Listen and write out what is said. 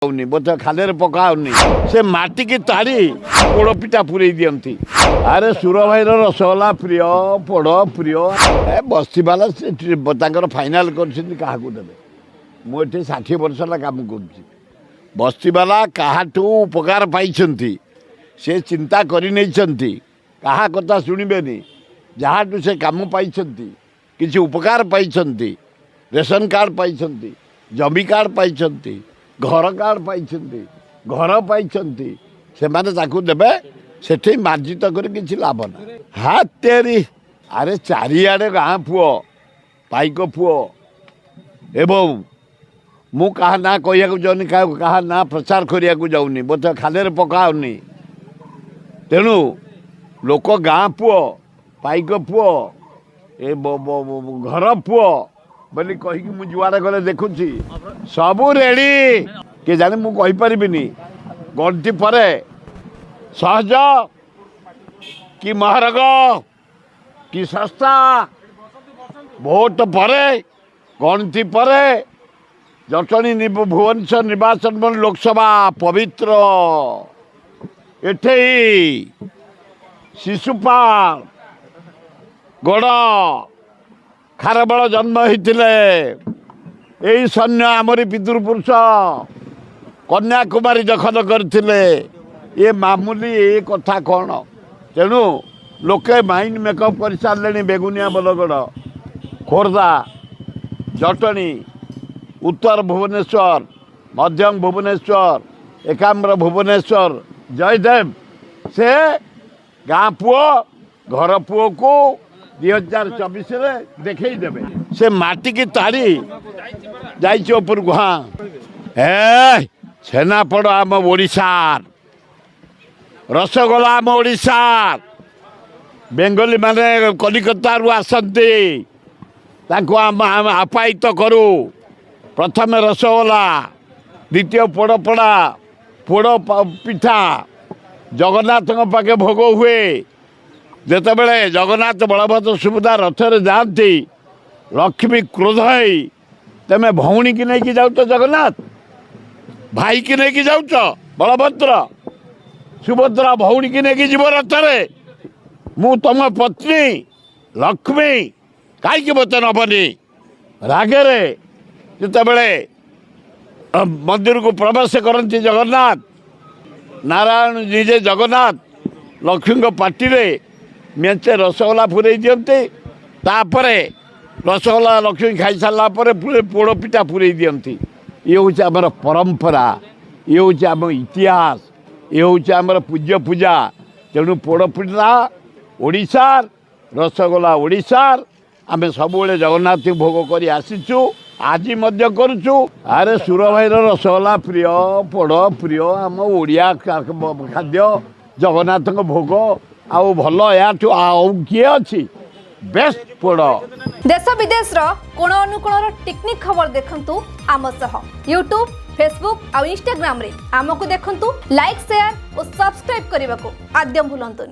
बोधे खाले पकाउनी से माटी की ताड़ी पोड़ पिठा पूरे दियंती। अरे सुर भाई रसगोला प्रिय पोड़ प्रिय बस्ती बाला से फाइनाल कर मुझे 60 वर्ष काम कर बस्ती बाला क्या उपकार पाई से चिंता करनी क्या कथा शुणबेनि जहाँ से कम पाई किसी उपकार पाई रेशन कार्ड पाई जमी कार्ड पाई घर कार्ड पाई घर पाई से देवे से मार्जित कर किसी लाभ ना हाथ तेरी अरे चारिआडे गाँ पुओ पाइक पुओ एवं मु कहा ना कहू जाऊनी क्या ना प्रचार करने को जाऊनी बोधे खाले पकाउनी तेणु लोक गाँ पुओ पाइक पुओ ए घर पुओ बोली कहीकि मु जुआड़े गले देखुची सबू रेडी के जाने मु कहि परिबिनी गणति परे सहज कि महाराग कि सस्ता भोट परे गणति परे जटणी भुवनेश्वर निर्वाचन मन लोकसभा पवित्र एठे शिशुपाल गड़ खारबल जन्म होते यही सैन्य आमरी पितृपुरुष कन्याकुमारी दखल करते ये मामूली ये कथा कौन तेणु लोके माइंड मेकअप कर सारे बेगुनिया बलगड़ खोर्धा जटणी उत्तर भुवनेश्वर मध्यम भुवनेश्वर एकाम्र भुवनेश्वर जयदेव से गाँ पुओ घर पुओ को 2024 देखई देवे से माटी की ताड़ी जाइए ऊपर हाँ ए छेनापड़ आम ओडिशार रसगोला आम ओडिशार बेंगली माने कलिकता रु आसती आम आपायित करू प्रथम रसगोला द्वितीय पोड़पड़ा पोड़ पिठा जगन्नाथ पाखे भोग हुए जिते बड़े जगन्नाथ बलभद्र सुभद्रा रथरे जाती लक्ष्मी क्रोध है तमें भौणी की नहीं जाऊ जगन्नाथ भाई की नहीं जाऊ बलभद्र सुभद्रा भौणी की नहीं जीव रथरे मु तुम पत्नी लक्ष्मी कहीं मत नबनी रागरे जिते बड़े मंदिर को प्रवेश करती जगन्नाथ नारायण निजे जगन्नाथ लक्ष्मी पार्टी मेचे रसगोला पूरे दियंते तापरे रसगोला लक्ष्मी खाई सारा पोड़ पिठा पूरे दियंती ये हूँ आमर परंपरा ये हूँ आम इतिहास ये हूँ आमर पूज्य पूजा तेणु पोड़ पिठा ओडिशार रसगोला ओडिशार आम सब जगन्नाथ भोग कर आसीचु आज करुचु अरे सुर भाई रसगोला प्रिय पोड़ प्रिय आम ओडिया खाद्य जगन्नाथ भोग आउ भल या किए अच्छी बेस्ट पोड़ देश विदेश कोण अनुकोण टेक्निक खबर देखंतु आम सह यूट्यूब फेसबुक और इंस्टाग्राम रे आमको देखंतु लाइक शेयर और सब्सक्राइब करने को आद्य भूलंतुनि।